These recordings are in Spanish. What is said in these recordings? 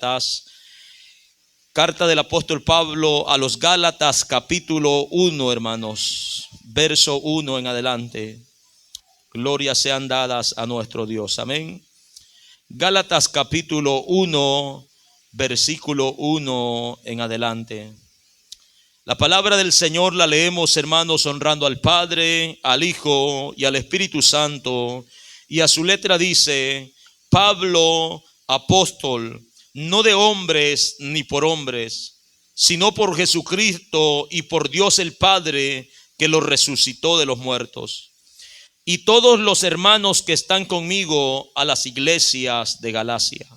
Gálatas. Carta del apóstol Pablo a los Gálatas, capítulo 1, hermanos, verso 1 en adelante. Glorias sean dadas a nuestro Dios, amén. Gálatas capítulo 1, versículo 1 en adelante. La palabra del Señor la leemos, hermanos, honrando al Padre, al Hijo y al Espíritu Santo. Y a su letra dice: Pablo, apóstol, no de hombres ni por hombres, sino por Jesucristo y por Dios el Padre, que lo resucitó de los muertos. Y todos los hermanos que están conmigo a las iglesias de Galacia.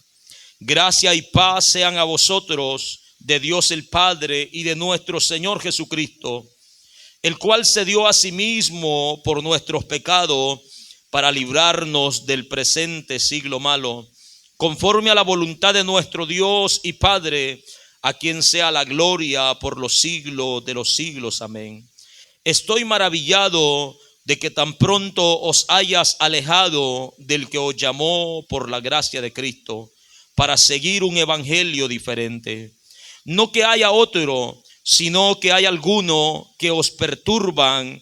Gracia y paz sean a vosotros de Dios el Padre y de nuestro Señor Jesucristo, el cual se dio a sí mismo por nuestros pecados para librarnos del presente siglo malo, conforme a la voluntad de nuestro Dios y Padre, a quien sea la gloria por los siglos de los siglos. Amén. Estoy maravillado de que tan pronto os hayas alejado del que os llamó por la gracia de Cristo, para seguir un evangelio diferente. No que haya otro, sino que hay algunos que os perturban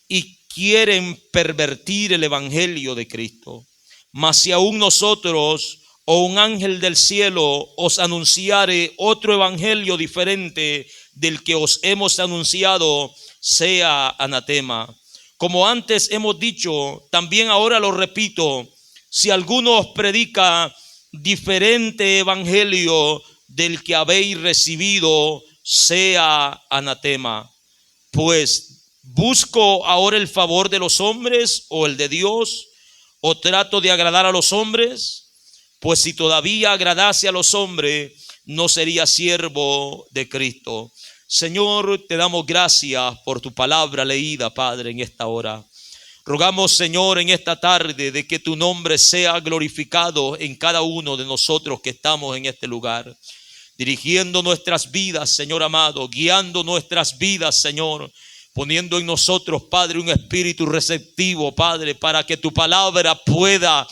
y quieren pervertir el evangelio de Cristo. Mas si aún nosotros o un ángel del cielo os anunciare otro evangelio diferente del que os hemos anunciado, sea anatema. Como antes hemos dicho, también ahora lo repito: si alguno os predica diferente evangelio del que habéis recibido, sea anatema. Pues ¿busco ahora el favor de los hombres o el de Dios? ¿O trato de agradar a los hombres? Pues si todavía agradase a los hombres, no sería siervo de Cristo. Señor, te damos gracias por tu palabra leída, Padre, en esta hora. Rogamos, Señor, en esta tarde de que tu nombre sea glorificado en cada uno de nosotros que estamos en este lugar, dirigiendo nuestras vidas, Señor amado, guiando nuestras vidas, Señor, poniendo en nosotros, Padre, un espíritu receptivo, Padre, para que tu palabra pueda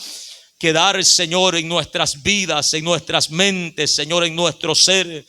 quedar, Señor, en nuestras vidas, en nuestras mentes, Señor, en nuestro ser.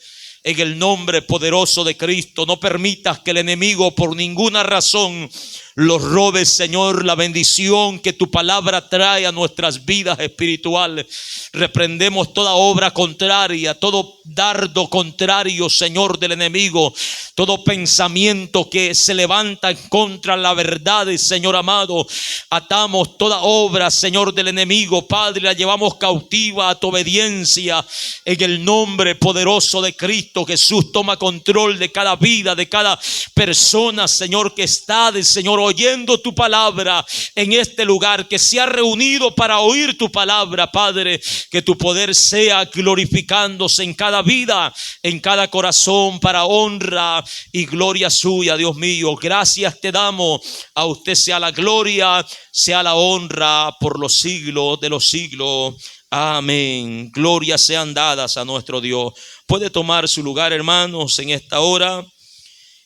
En el nombre poderoso de Cristo, no permitas que el enemigo por ninguna razón los robe, Señor, la bendición que tu palabra trae a nuestras vidas espirituales. Reprendemos toda obra contraria, todo dardo contrario, Señor, del enemigo, todo pensamiento que se levanta contra la verdad, Señor amado. Atamos toda obra, Señor, del enemigo, Padre, la llevamos cautiva a tu obediencia en el nombre poderoso de Cristo. Jesús, toma control de cada vida, de cada persona, Señor, que está, Señor, oyendo tu palabra en este lugar, que se ha reunido para oír tu palabra, Padre. Que tu poder sea glorificándose en cada vida, en cada corazón, para honra y gloria suya, Dios mío. Gracias te damos. A usted sea la gloria, sea la honra por los siglos de los siglos. Amén. Glorias sean dadas a nuestro Dios. Puede tomar su lugar, hermanos, en esta hora.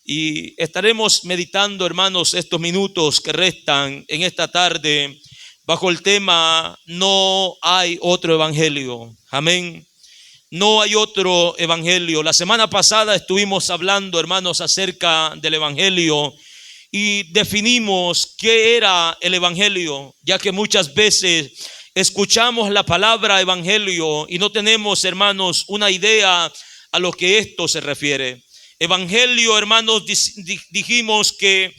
Y estaremos meditando, hermanos, estos minutos que restan en esta tarde bajo el tema: no hay otro evangelio. Amén. No hay otro evangelio. La semana pasada estuvimos hablando, hermanos, acerca del evangelio y definimos qué era el evangelio, ya que muchas veces escuchamos la palabra evangelio y no tenemos, hermanos, una idea a lo que esto se refiere. Evangelio, hermanos, dijimos que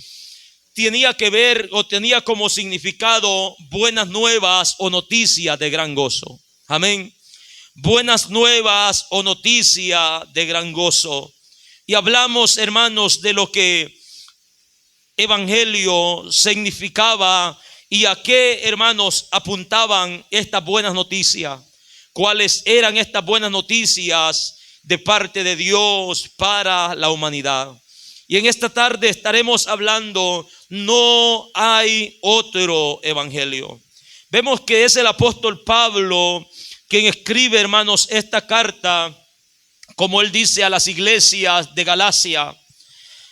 tenía que ver o tenía como significado buenas nuevas o noticias de gran gozo. Amén. Buenas nuevas o noticias de gran gozo. Y hablamos, hermanos, de lo que evangelio significaba y a qué, hermanos, apuntaban estas buenas noticias. ¿Cuáles eran estas buenas noticias de parte de Dios para la humanidad? Y en esta tarde estaremos hablando: no hay otro evangelio. Vemos que es el apóstol Pablo quien escribe, hermanos, esta carta, como él dice, a las iglesias de Galacia.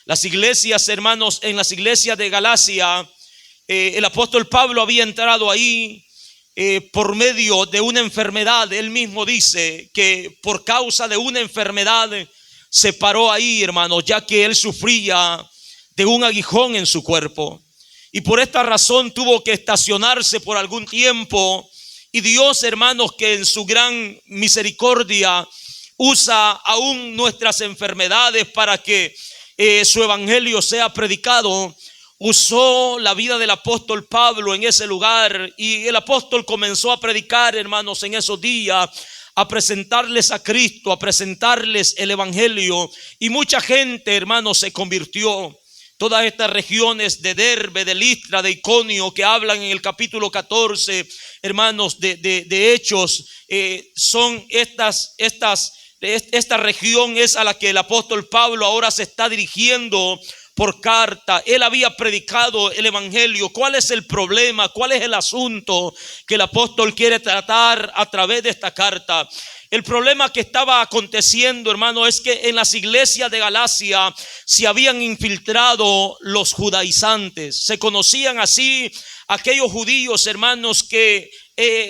Las iglesias, hermanos, en las iglesias de Galacia, el apóstol Pablo había entrado ahí por medio de una enfermedad. Él mismo dice que por causa de una enfermedad se paró ahí, hermanos, ya que él sufría de un aguijón en su cuerpo. Y por esta razón tuvo que estacionarse por algún tiempo. Y Dios, hermanos, que en su gran misericordia usa aún nuestras enfermedades para que su evangelio sea predicado, usó la vida del apóstol Pablo en ese lugar. Y el apóstol comenzó a predicar, hermanos, en esos días, a presentarles a Cristo, a presentarles el evangelio. Y mucha gente, hermanos, se convirtió. Todas estas regiones de Derbe, de Listra, de Iconio, que hablan en el capítulo 14, hermanos, de Hechos, son esta región es a la que el apóstol Pablo ahora se está dirigiendo por carta. Él había predicado el evangelio. ¿Cuál es el problema? ¿Cuál es el asunto que el apóstol quiere tratar a través de esta carta? El problema que estaba aconteciendo, hermano, es que en las iglesias de Galacia se habían infiltrado los judaizantes. Se conocían así aquellos judíos, hermanos, que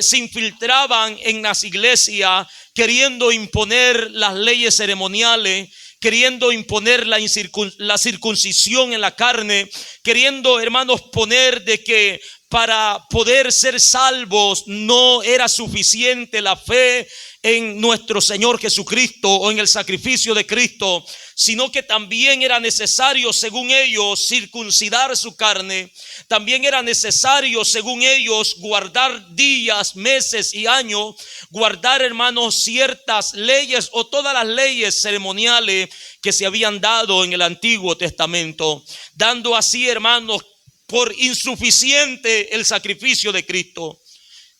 se infiltraban en las iglesias queriendo imponer las leyes ceremoniales, queriendo imponer la circuncisión en la carne, queriendo, hermanos, poner de que para poder ser salvos no era suficiente la fe en nuestro Señor Jesucristo o en el sacrificio de Cristo, sino que también era necesario, según ellos, circuncidar su carne. También era necesario, según ellos, guardar días, meses y años, guardar, hermanos, ciertas leyes o todas las leyes ceremoniales que se habían dado en el Antiguo Testamento, dando así, hermanos, por insuficiente el sacrificio de Cristo,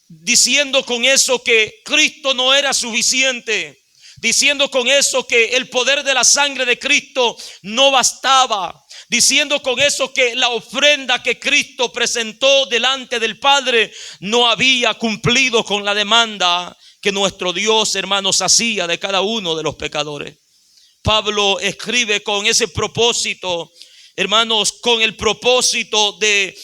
diciendo con eso que Cristo no era suficiente, diciendo con eso que el poder de la sangre de Cristo no bastaba, diciendo con eso que la ofrenda que Cristo presentó delante del Padre no había cumplido con la demanda que nuestro Dios, hermanos, hacía de cada uno de los pecadores. Pablo escribe con ese propósito, hermanos, con el propósito de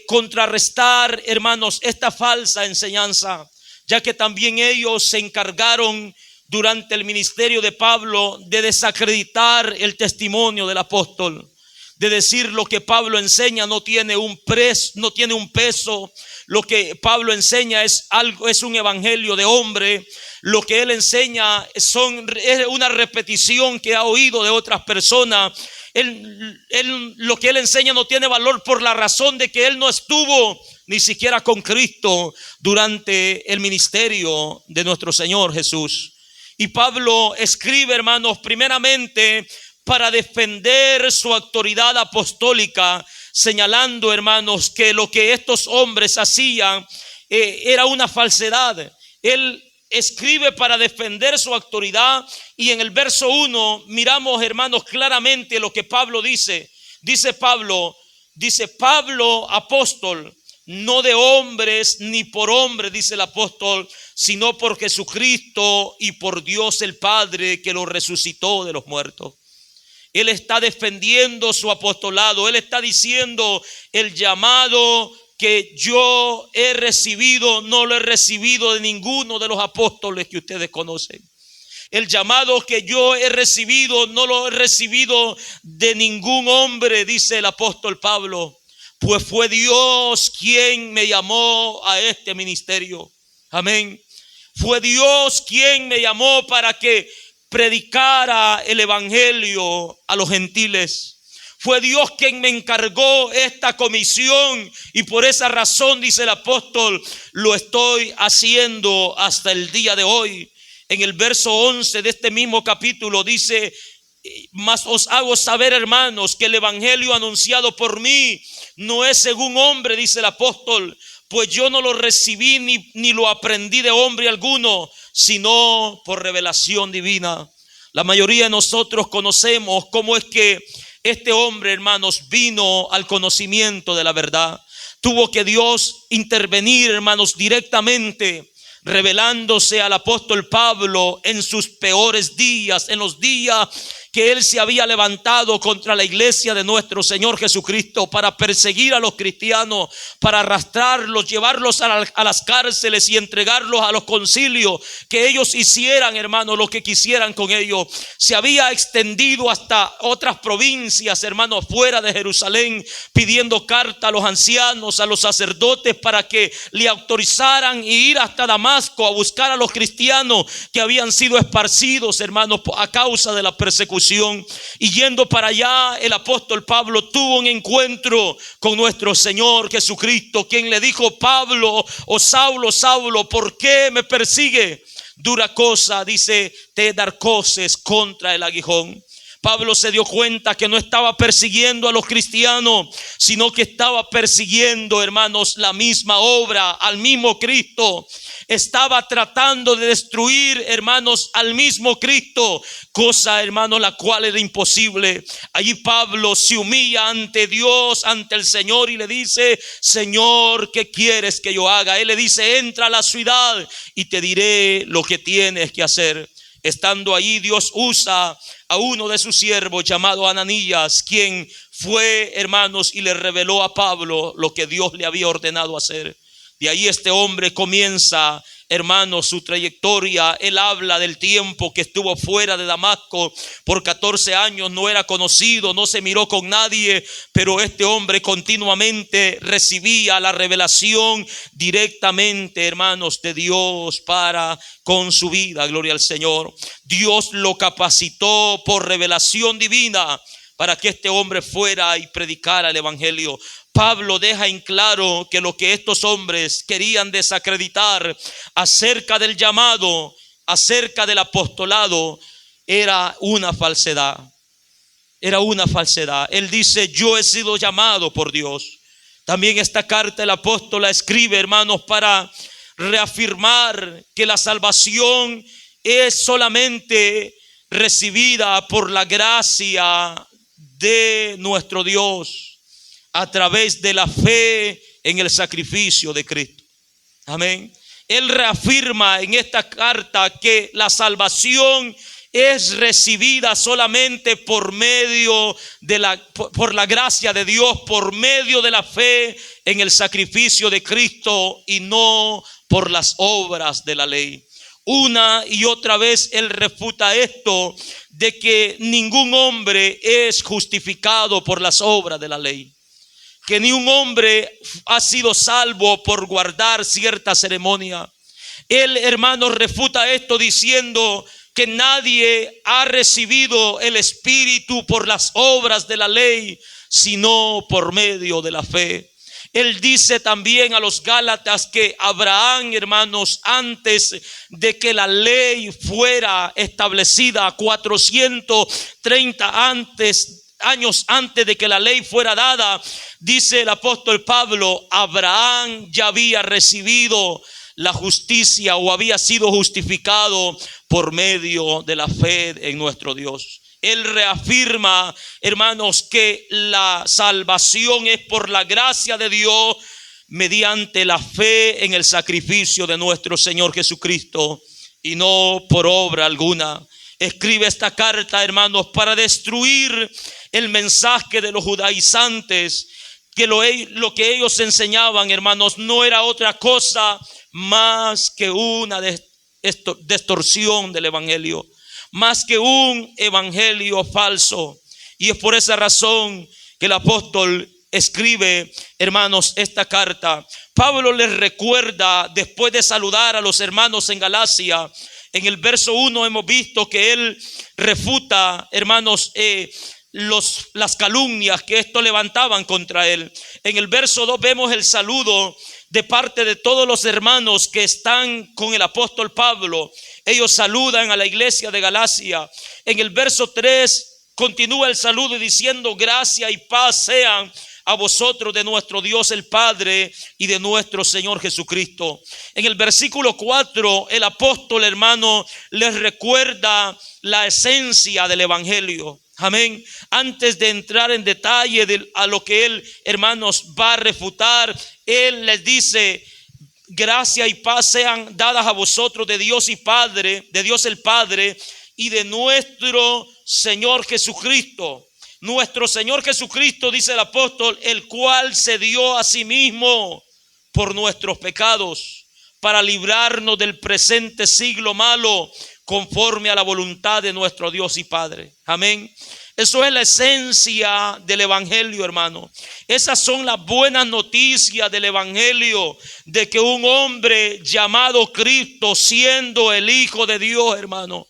contrarrestar, hermanos, esta falsa enseñanza, ya que también ellos se encargaron durante el ministerio de Pablo de desacreditar el testimonio del apóstol, de decir lo que Pablo enseña no tiene un peso, lo que Pablo enseña es un evangelio de hombre, lo que él enseña es una repetición que ha oído de otras personas. Lo que él enseña no tiene valor por la razón de que él no estuvo ni siquiera con Cristo durante el ministerio de nuestro Señor Jesús. Y Pablo escribe, hermanos, primeramente para defender su autoridad apostólica, señalando, hermanos, que lo que estos hombres hacían era una falsedad. Él escribe para defender su autoridad, y en el verso 1 miramos, hermanos, claramente lo que Pablo dice. Dice Pablo, apóstol, no de hombres ni por hombres, dice el apóstol, sino por Jesucristo y por Dios el Padre que lo resucitó de los muertos. Él está defendiendo su apostolado. Él está diciendo: el llamado que yo he recibido no lo he recibido de ninguno de los apóstoles que ustedes conocen. El llamado que yo he recibido no lo he recibido de ningún hombre, dice el apóstol Pablo, pues fue Dios quien me llamó a este ministerio. Amén. Fue Dios quien me llamó para que predicara el evangelio a los gentiles. Fue Dios quien me encargó esta comisión, y por esa razón, dice el apóstol, lo estoy haciendo hasta el día de hoy. En el verso 11 de este mismo capítulo dice: mas os hago saber, hermanos, que el evangelio anunciado por mí no es según hombre, dice el apóstol, pues yo no lo recibí ni lo aprendí de hombre alguno, sino por revelación divina. La mayoría de nosotros conocemos cómo es que este hombre, hermanos, vino al conocimiento de la verdad. Tuvo que Dios intervenir, hermanos, directamente revelándose al apóstol Pablo en sus peores días, en los días que él se había levantado contra la iglesia de nuestro Señor Jesucristo para perseguir a los cristianos, para arrastrarlos, llevarlos a las cárceles y entregarlos a los concilios, que ellos hicieran, hermano, lo que quisieran con ellos. Se había extendido hasta otras provincias, hermano, fuera de Jerusalén, pidiendo carta a los ancianos, a los sacerdotes, para que le autorizaran ir hasta Damasco a buscar a los cristianos que habían sido esparcidos, hermano, a causa de la persecución. Y yendo para allá, el apóstol Pablo tuvo un encuentro con nuestro Señor Jesucristo, quien le dijo: Pablo, o Saulo, Saulo, ¿por qué me persigue? Dura cosa, dice, te dar coces contra el aguijón. Pablo se dio cuenta que no estaba persiguiendo a los cristianos, sino que estaba persiguiendo, hermanos, la misma obra, al mismo Cristo. Estaba tratando de destruir, hermanos, al mismo Cristo, cosa, hermanos, la cual era imposible. Allí Pablo se humilla ante Dios, ante el Señor, y le dice: Señor, ¿qué quieres que yo haga? Él le dice: entra a la ciudad y te diré lo que tienes que hacer. Estando allí, Dios usa a uno de sus siervos llamado Ananías, quien fue, hermanos, y le reveló a Pablo lo que Dios le había ordenado hacer. De ahí este hombre comienza, hermanos, su trayectoria. Él habla del tiempo que estuvo fuera de Damasco por 14 años, no era conocido, no se miró con nadie, pero este hombre continuamente recibía la revelación directamente, hermanos, de Dios para con su vida. Gloria al Señor. Dios lo capacitó por revelación divina para que este hombre fuera y predicara el evangelio. Pablo deja en claro que lo que estos hombres querían desacreditar acerca del llamado, acerca del apostolado, era una falsedad. Era una falsedad. Él dice: yo he sido llamado por Dios. También esta carta el apóstol la escribe, hermanos, para reafirmar que la salvación es solamente recibida por la gracia de nuestro Dios, a través de la fe en el sacrificio de Cristo. Amén. Él reafirma en esta carta que la salvación es recibida solamente por medio de por la gracia de Dios, por medio de la fe en el sacrificio de Cristo, y no por las obras de la ley. Una y otra vez él refuta esto de que ningún hombre es justificado por las obras de la ley, que ni un hombre ha sido salvo por guardar cierta ceremonia. Él, hermano, refuta esto diciendo que nadie ha recibido el Espíritu por las obras de la ley, sino por medio de la fe. Él dice también a los Gálatas que Abraham, hermanos, antes de que la ley fuera establecida, 430 años antes de que la ley fuera dada, dice el apóstol Pablo, Abraham ya había recibido la justicia, o había sido justificado por medio de la fe en nuestro Dios. Él reafirma, hermanos, que la salvación es por la gracia de Dios mediante la fe en el sacrificio de nuestro Señor Jesucristo, y no por obra alguna. Escribe esta carta, hermanos, para destruir el mensaje de los judaizantes, que lo que ellos enseñaban, hermanos, no era otra cosa más que una distorsión del evangelio, más que un evangelio falso. Y es por esa razón que el apóstol escribe, hermanos, esta carta. Pablo les recuerda, después de saludar a los hermanos en Galacia, en el verso 1 hemos visto que él refuta, hermanos, las calumnias que estos levantaban contra él. En el verso 2 vemos el saludo de parte de todos los hermanos que están con el apóstol Pablo. Ellos saludan a la iglesia de Galacia. En el verso 3 continúa el saludo diciendo: gracia y paz sean a vosotros de nuestro Dios el Padre y de nuestro Señor Jesucristo. En el versículo 4 el apóstol, hermano, les recuerda la esencia del evangelio. Amén. Antes de entrar en detalle a lo que él, hermanos, va a refutar, él les dice: gracia y paz sean dadas a vosotros de Dios y Padre, de Dios el Padre y de nuestro Señor Jesucristo. Nuestro Señor Jesucristo, dice el apóstol, el cual se dio a sí mismo por nuestros pecados, para librarnos del presente siglo malo, conforme a la voluntad de nuestro Dios y Padre. Amén. Eso es la esencia del evangelio, hermano. Esas son las buenas noticias del evangelio, de que un hombre llamado Cristo, siendo el Hijo de Dios, hermano,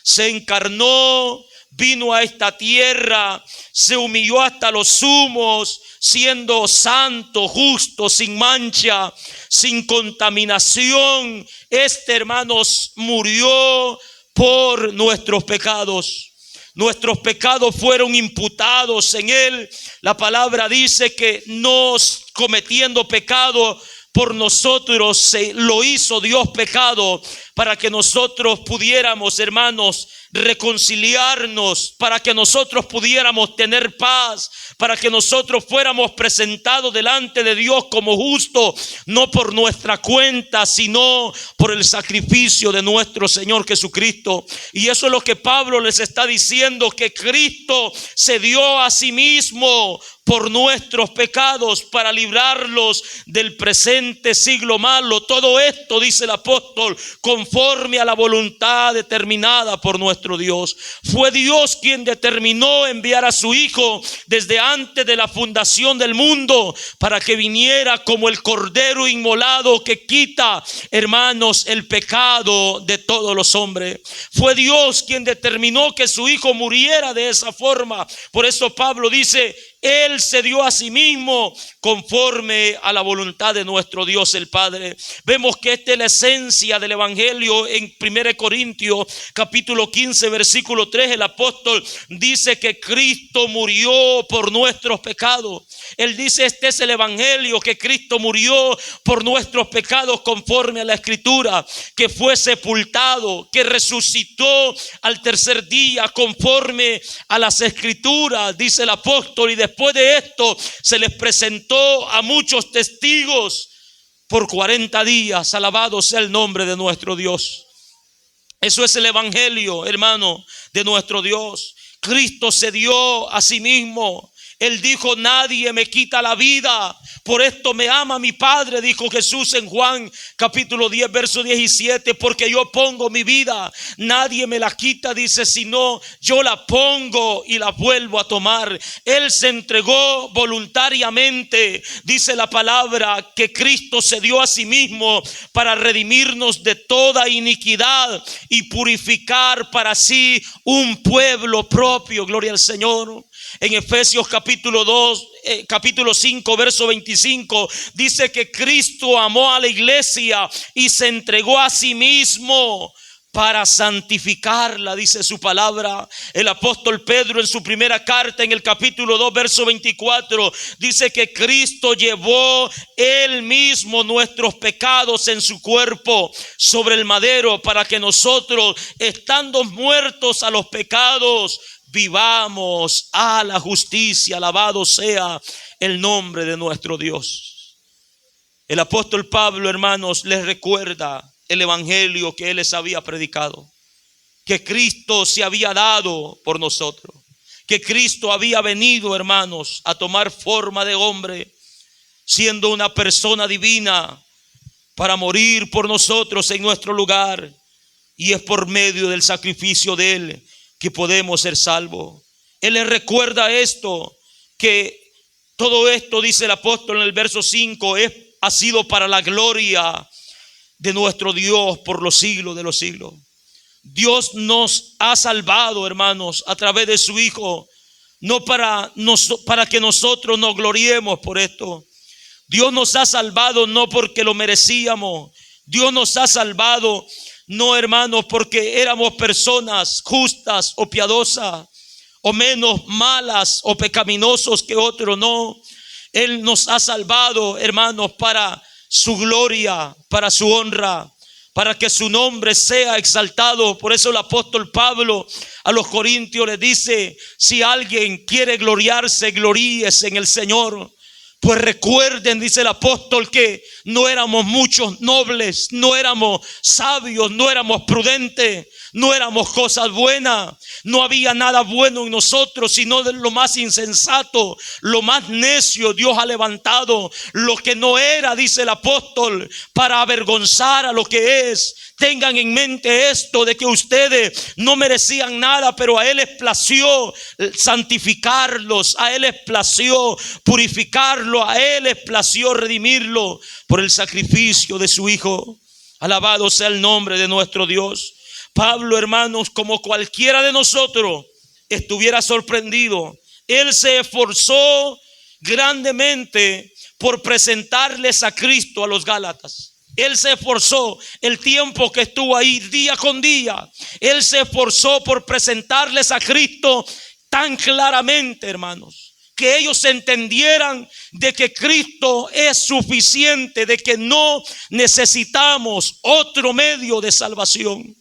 se encarnó, vino a esta tierra, se humilló hasta los sumos, siendo santo, justo, sin mancha, sin contaminación. Hermanos, murió por nuestros pecados. Nuestros pecados fueron imputados en él. La palabra dice que nos cometiendo pecado por nosotros, lo hizo Dios pecado, para que nosotros pudiéramos, hermanos, reconciliarnos, para que nosotros pudiéramos tener paz, para que nosotros fuéramos presentados delante de Dios como justos, no por nuestra cuenta, sino por el sacrificio de nuestro Señor Jesucristo. Y eso es lo que Pablo les está diciendo, que Cristo se dio a sí mismo por nuestros pecados, para librarlos del presente siglo malo. Todo esto, dice el apóstol, conforme a la voluntad determinada por nuestro Dios. Fue Dios quien determinó enviar a su Hijo desde antes de la fundación del mundo, para que viniera como el cordero inmolado que quita, hermanos, el pecado de todos los hombres. Fue Dios quien determinó que su Hijo muriera de esa forma. Por eso Pablo dice: Él se dio a sí mismo conforme a la voluntad de nuestro Dios el Padre. Vemos que esta es la esencia del evangelio. En 1 Corintios capítulo 15 versículo 3, el apóstol dice que Cristo murió por nuestros pecados. Él dice: este es el evangelio, que Cristo murió por nuestros pecados conforme a la escritura, que fue sepultado, que resucitó al tercer día conforme a las escrituras, dice el apóstol. Y después de esto se les presentó a muchos testigos por 40 días. Alabado sea el nombre de nuestro Dios. Eso es el evangelio, hermano, de nuestro Dios. Cristo se dio a sí mismo. Él dijo: nadie me quita la vida, por esto me ama mi Padre, dijo Jesús en Juan capítulo 10 verso 17, porque yo pongo mi vida, nadie me la quita, dice, sino yo la pongo y la vuelvo a tomar. Él se entregó voluntariamente. Dice la palabra que Cristo se dio a sí mismo para redimirnos de toda iniquidad y purificar para sí un pueblo propio. Gloria al Señor. En Efesios capítulo 5 verso 25 dice que Cristo amó a la iglesia y se entregó a sí mismo para santificarla, dice su palabra. El apóstol Pedro en su primera carta, en el capítulo 2 verso 24, dice que Cristo llevó él mismo nuestros pecados en su cuerpo sobre el madero, para que nosotros, estando muertos a los pecados, vivamos a la justicia. Alabado sea el nombre de nuestro Dios. El apóstol Pablo, hermanos, les recuerda el evangelio que él les había predicado, que Cristo se había dado por nosotros, que Cristo había venido, hermanos, a tomar forma de hombre, siendo una persona divina, para morir por nosotros en nuestro lugar. Y es por medio del sacrificio de él que podemos ser salvos. Él les recuerda esto, que todo esto, dice el apóstol en el verso 5, ha sido para la gloria de nuestro Dios por los siglos de los siglos. Dios nos ha salvado, hermanos, a través de su Hijo, no para que nosotros nos gloriemos por esto. Dios nos ha salvado no porque lo merecíamos. Dios nos ha salvado no, hermanos, porque éramos personas justas o piadosas, o menos malas o pecaminosos que otros. No, Él nos ha salvado, hermanos, para su gloria, para su honra, para que su nombre sea exaltado. Por eso el apóstol Pablo a los Corintios les dice: si alguien quiere gloriarse, gloríese en el Señor. Pues recuerden, dice el apóstol, que no éramos muchos nobles, no éramos sabios, no éramos prudentes, no éramos cosas buenas, no había nada bueno en nosotros, sino de lo más insensato, lo más necio. Dios ha levantado lo que no era, dice el apóstol, para avergonzar a lo que es. Tengan en mente esto, de que ustedes no merecían nada, pero a Él les plació santificarlos, a Él les plació purificarlo, a Él les plació redimirlo por el sacrificio de su Hijo. Alabado sea el nombre de nuestro Dios. Pablo, hermanos, como cualquiera de nosotros estuviera sorprendido, él se esforzó grandemente por presentarles a Cristo a los Gálatas. Él se esforzó el tiempo que estuvo ahí, día con día. Él se esforzó por presentarles a Cristo tan claramente, hermanos, que ellos entendieran de que Cristo es suficiente, de que no necesitamos otro medio de salvación.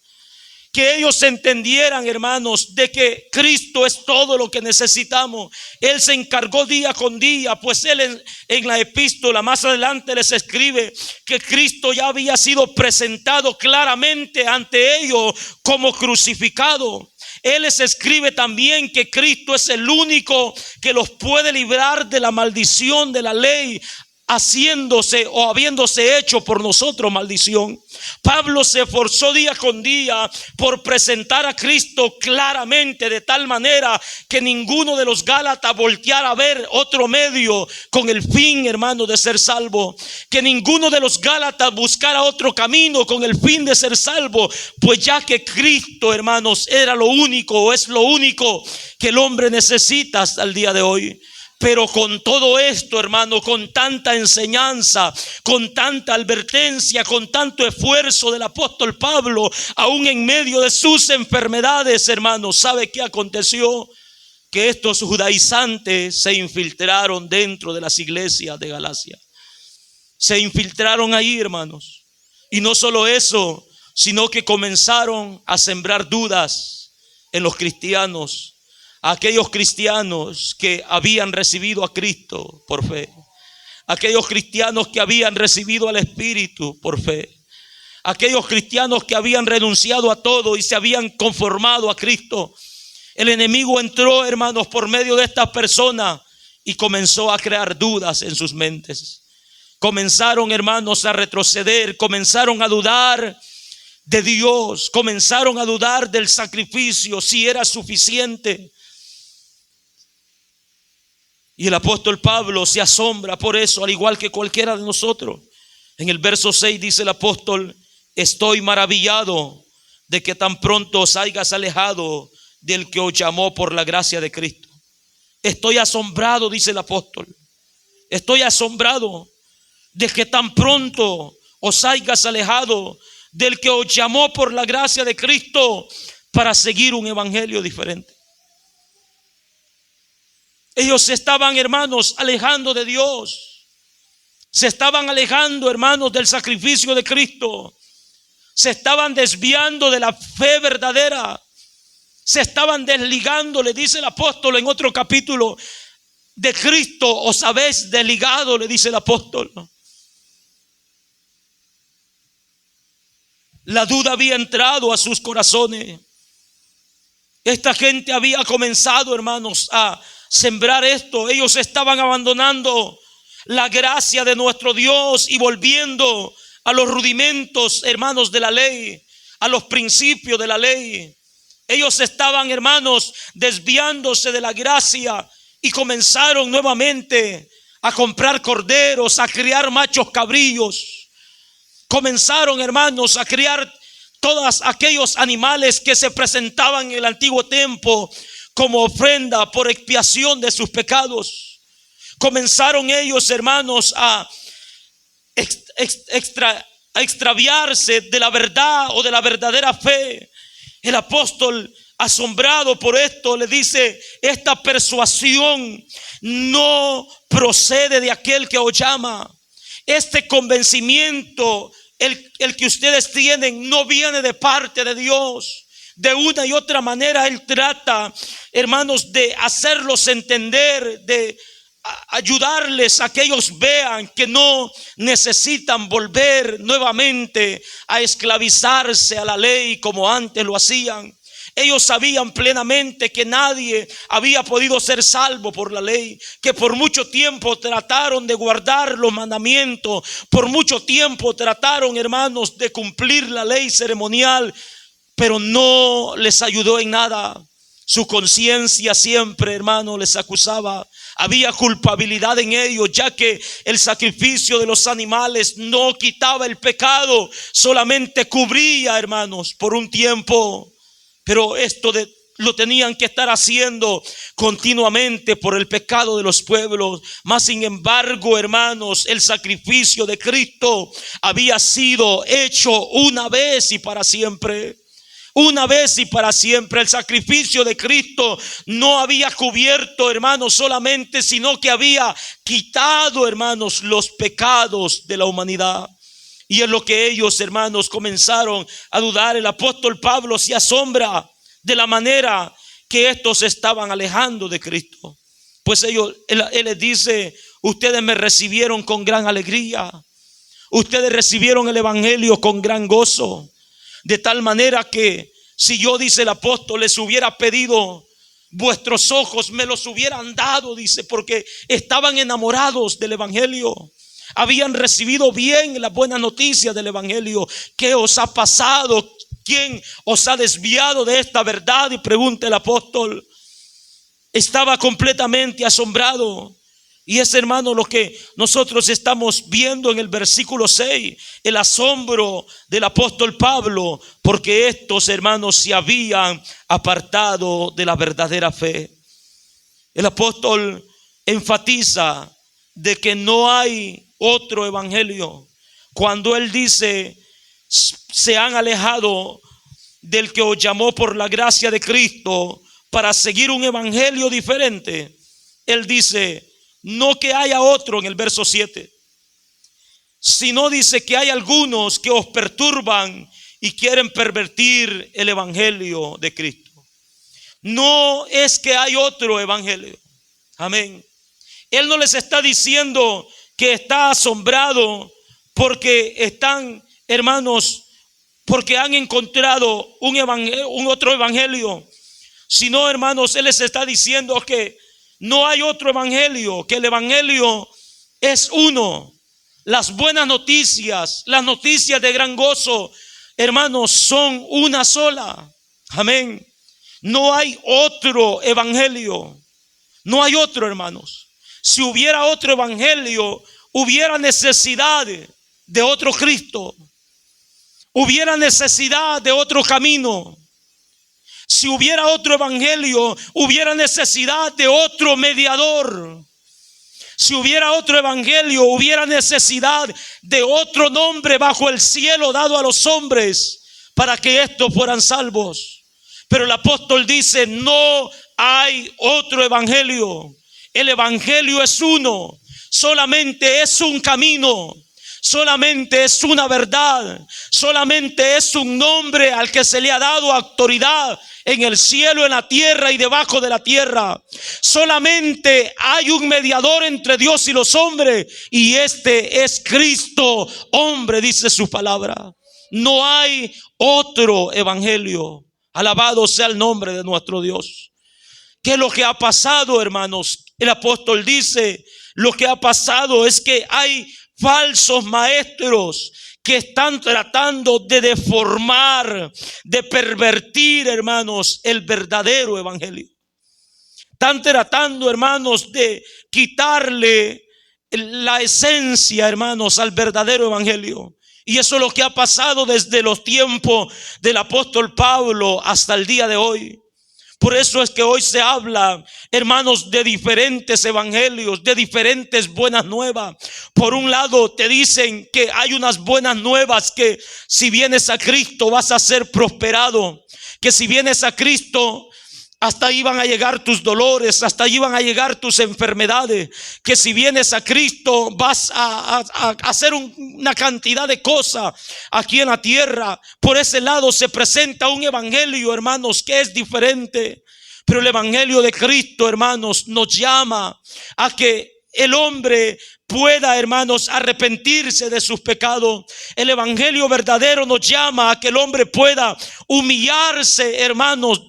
Que ellos entendieran, hermanos, de que Cristo es todo lo que necesitamos. Él se encargó día con día, pues él en la epístola más adelante les escribe que Cristo ya había sido presentado claramente ante ellos como crucificado. Él les escribe también que Cristo es el único que los puede librar de la maldición de la ley, haciéndose o habiéndose hecho por nosotros maldición. Pablo se esforzó día con día por presentar a Cristo claramente, de tal manera que ninguno de los Gálatas volteara a ver otro medio con el fin, hermano, de ser salvo. Que ninguno de los Gálatas buscara otro camino con el fin de ser salvo, pues ya que Cristo, hermanos, era lo único, o es lo único que el hombre necesita hasta el día de hoy. Pero con todo esto, hermano, con tanta enseñanza, con tanta advertencia, con tanto esfuerzo del apóstol Pablo, aún en medio de sus enfermedades, hermano, ¿sabe qué aconteció? Que estos judaizantes se infiltraron dentro de las iglesias de Galacia. Se infiltraron ahí, hermanos. Y no solo eso, sino que comenzaron a sembrar dudas en los cristianos. Aquellos cristianos que habían recibido a Cristo por fe, aquellos cristianos que habían recibido al Espíritu por fe, aquellos cristianos que habían renunciado a todo y se habían conformado a Cristo. El enemigo entró, hermanos, por medio de estas personas y comenzó a crear dudas en sus mentes. Comenzaron, hermanos, a retroceder, comenzaron a dudar de Dios, comenzaron a dudar del sacrificio, si era suficiente. Y el apóstol Pablo se asombra por eso, al igual que cualquiera de nosotros. En el verso 6 dice el apóstol: estoy maravillado de que tan pronto os hayas alejado del que os llamó por la gracia de Cristo. Estoy asombrado, dice el apóstol. Estoy asombrado de que tan pronto os hayas alejado del que os llamó por la gracia de Cristo para seguir un evangelio diferente. Ellos se estaban, hermanos, alejando de Dios. Se estaban alejando, hermanos, del sacrificio de Cristo. Se estaban desviando de la fe verdadera. Se estaban desligando, le dice el apóstol en otro capítulo, de Cristo os habéis desligado, le dice el apóstol. La duda había entrado a sus corazones. Esta gente había comenzado, hermanos, a sembrar esto. Ellos estaban abandonando la gracia de nuestro Dios y volviendo a los rudimentos, hermanos, de la ley, a los principios de la ley. Ellos estaban, hermanos, desviándose de la gracia y comenzaron nuevamente a comprar corderos, a criar machos cabrillos. Comenzaron, hermanos, a criar todos aquellos animales que se presentaban en el antiguo tiempo como ofrenda por expiación de sus pecados. Comenzaron ellos, hermanos, a extraviarse de la verdad o de la verdadera fe. El apóstol, asombrado por esto, le dice: esta persuasión no procede de aquel que os llama. Este convencimiento, el que ustedes tienen, no viene de parte de Dios. De una y otra manera Él trata, hermanos, de hacerlos entender, de ayudarles a que ellos vean que no necesitan volver nuevamente a esclavizarse a la ley como antes lo hacían. Ellos sabían plenamente que nadie había podido ser salvo por la ley, que por mucho tiempo trataron de guardar los mandamientos, por mucho tiempo trataron, hermanos, de cumplir la ley ceremonial, pero no les ayudó en nada. Su conciencia siempre, hermano, les acusaba. Había culpabilidad en ellos, ya que el sacrificio de los animales no quitaba el pecado, solamente cubría, hermanos, por un tiempo. Pero esto lo tenían que estar haciendo continuamente por el pecado de los pueblos. Mas sin embargo, hermanos, el sacrificio de Cristo había sido hecho una vez y para siempre. Una vez y para siempre. El sacrificio de Cristo no había cubierto, hermanos, solamente, sino que había quitado, hermanos, los pecados de la humanidad. Y es lo que ellos, hermanos, comenzaron a dudar. El apóstol Pablo se asombra de la manera que estos estaban alejando de Cristo. Pues él les dice: ustedes me recibieron con gran alegría. Ustedes recibieron el evangelio con gran gozo. De tal manera que si yo, dice el apóstol, les hubiera pedido vuestros ojos, me los hubieran dado, dice, porque estaban enamorados del evangelio. Habían recibido bien las buenas noticias del evangelio. ¿Qué os ha pasado? ¿Quién os ha desviado de esta verdad? Y pregunta el apóstol. Estaba completamente asombrado. Y es, hermano, lo que nosotros estamos viendo en el versículo 6, el asombro del apóstol Pablo, porque estos, hermanos, se habían apartado de la verdadera fe. El apóstol enfatiza de que no hay otro evangelio. Cuando él dice: se han alejado del que os llamó por la gracia de Cristo para seguir un evangelio diferente, él dice: no que haya otro, en el verso 7, sino dice que hay algunos que os perturban y quieren pervertir el evangelio de Cristo. No es que hay otro evangelio. Amén. Él no les está diciendo que está asombrado porque están, hermanos, porque han encontrado un otro evangelio, sino, hermanos, él les está diciendo que no hay otro evangelio, que el evangelio es uno. Las buenas noticias, las noticias de gran gozo, hermanos, son una sola. Amén. No hay otro evangelio. No hay otro, hermanos. Si hubiera otro evangelio, hubiera necesidad de otro Cristo. Hubiera necesidad de otro camino. Si hubiera otro evangelio, hubiera necesidad de otro mediador. Si hubiera otro evangelio, hubiera necesidad de otro nombre bajo el cielo dado a los hombres para que estos fueran salvos. Pero el apóstol dice: no hay otro evangelio. El evangelio es uno. Solamente es un camino. Solamente es una verdad. Solamente es un nombre al que se le ha dado autoridad en el cielo, en la tierra y debajo de la tierra. Solamente hay un mediador entre Dios y los hombres, y este es Cristo, hombre, dice su palabra. No hay otro evangelio. Alabado sea el nombre de nuestro Dios. ¿Qué es lo que ha pasado, hermanos? El apóstol dice: lo que ha pasado es que hay falsos maestros que están tratando de deformar, de pervertir, hermanos, el verdadero evangelio. Están tratando, hermanos, de quitarle la esencia, hermanos, al verdadero evangelio. Y eso es lo que ha pasado desde los tiempos del apóstol Pablo hasta el día de hoy. Por eso es que hoy se habla, hermanos, de diferentes evangelios, de diferentes buenas nuevas. Por un lado te dicen que hay unas buenas nuevas, que si vienes a Cristo vas a ser prosperado, que si vienes a Cristo hasta ahí van a llegar tus dolores, hasta ahí van a llegar tus enfermedades, que si vienes a Cristo vas a hacer una cantidad de cosas aquí en la tierra. Por ese lado se presenta un evangelio, hermanos, que es diferente. Pero el evangelio de Cristo, hermanos, nos llama a que el hombre pueda, hermanos, arrepentirse de sus pecados. El evangelio verdadero nos llama a que el hombre pueda humillarse, hermanos,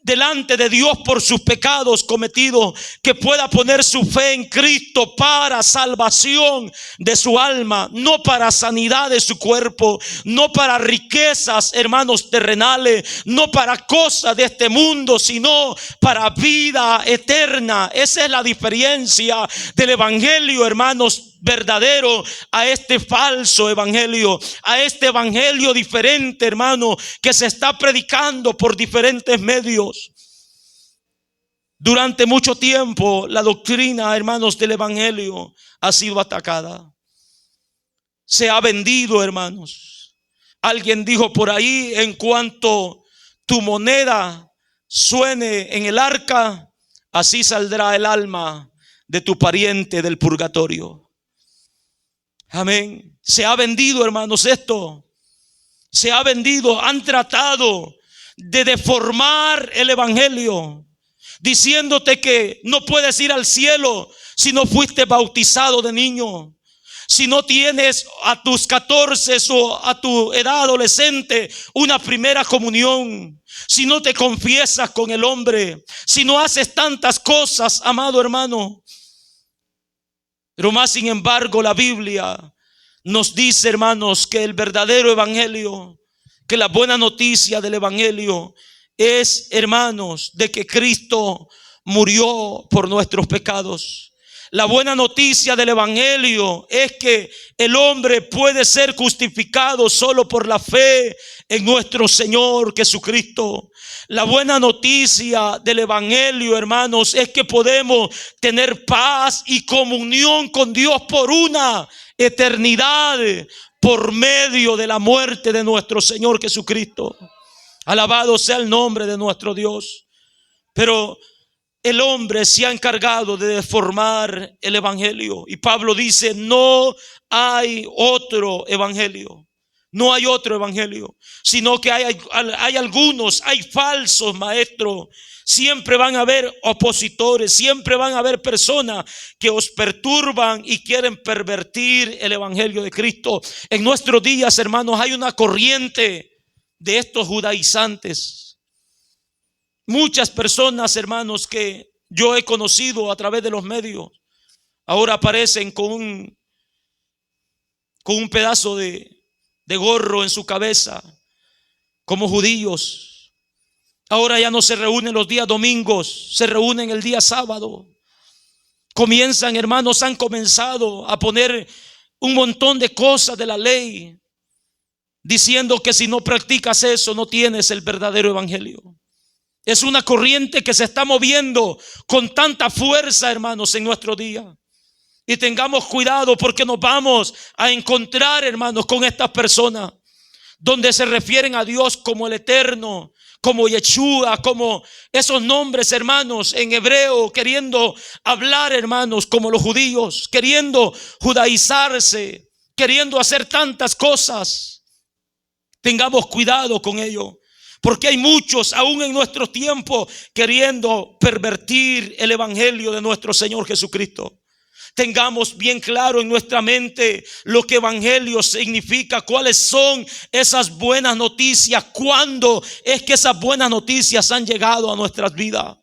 delante de Dios por sus pecados cometidos, que pueda poner su fe en Cristo para salvación de su alma, no para sanidad de su cuerpo, no para riquezas, hermanos, terrenales, no para cosas de este mundo, sino para vida eterna. Esa es la diferencia del evangelio, hermanos, verdadero a este falso evangelio, a este evangelio diferente, hermano, que se está predicando por diferentes medios. Durante mucho tiempo la doctrina, hermanos, del evangelio ha sido atacada. Se ha vendido, hermanos. Alguien dijo por ahí: en cuanto tu moneda suene en el arca, así saldrá el alma de tu pariente del purgatorio. Amén. Se ha vendido, hermanos, esto. Se ha vendido. Han tratado de deformar el evangelio, diciéndote que no puedes ir al cielo si no fuiste bautizado de niño, si no tienes a tus 14 o a tu edad adolescente una primera comunión, si no te confiesas con el hombre, si no haces tantas cosas, amado hermano. Pero más sin embargo, la Biblia nos dice, hermanos, que el verdadero evangelio, que la buena noticia del evangelio es, hermanos, de que Cristo murió por nuestros pecados. La buena noticia del evangelio es que el hombre puede ser justificado solo por la fe en nuestro Señor Jesucristo. La buena noticia del evangelio, hermanos, es que podemos tener paz y comunión con Dios por una eternidad, por medio de la muerte de nuestro Señor Jesucristo. Alabado sea el nombre de nuestro Dios. Pero el hombre se ha encargado de deformar el evangelio. Y Pablo dice: no hay otro evangelio. No hay otro evangelio, sino que hay algunos, hay falsos maestros. Siempre van a haber opositores, siempre van a haber personas que os perturban y quieren pervertir el evangelio de Cristo. En nuestros días, hermanos, hay una corriente de estos judaizantes. Muchas personas, hermanos, que yo he conocido a través de los medios, ahora aparecen con un pedazo de gorro en su cabeza, como judíos. Ahora ya no se reúnen los días domingos, se reúnen el día sábado. Comienzan, hermanos, han comenzado a poner un montón de cosas de la ley, diciendo que si no practicas eso no tienes el verdadero evangelio. Es una corriente que se está moviendo con tanta fuerza, hermanos, en nuestro día. Y tengamos cuidado, porque nos vamos a encontrar, hermanos, con estas personas donde se refieren a Dios como el Eterno, como Yeshua, como esos nombres, hermanos, en hebreo, queriendo hablar, hermanos, como los judíos, queriendo judaizarse, queriendo hacer tantas cosas. Tengamos cuidado con ello, porque hay muchos aún en nuestro tiempo queriendo pervertir el evangelio de nuestro Señor Jesucristo. Tengamos bien claro en nuestra mente lo que evangelio significa, cuáles son esas buenas noticias, cuándo es que esas buenas noticias han llegado a nuestras vidas.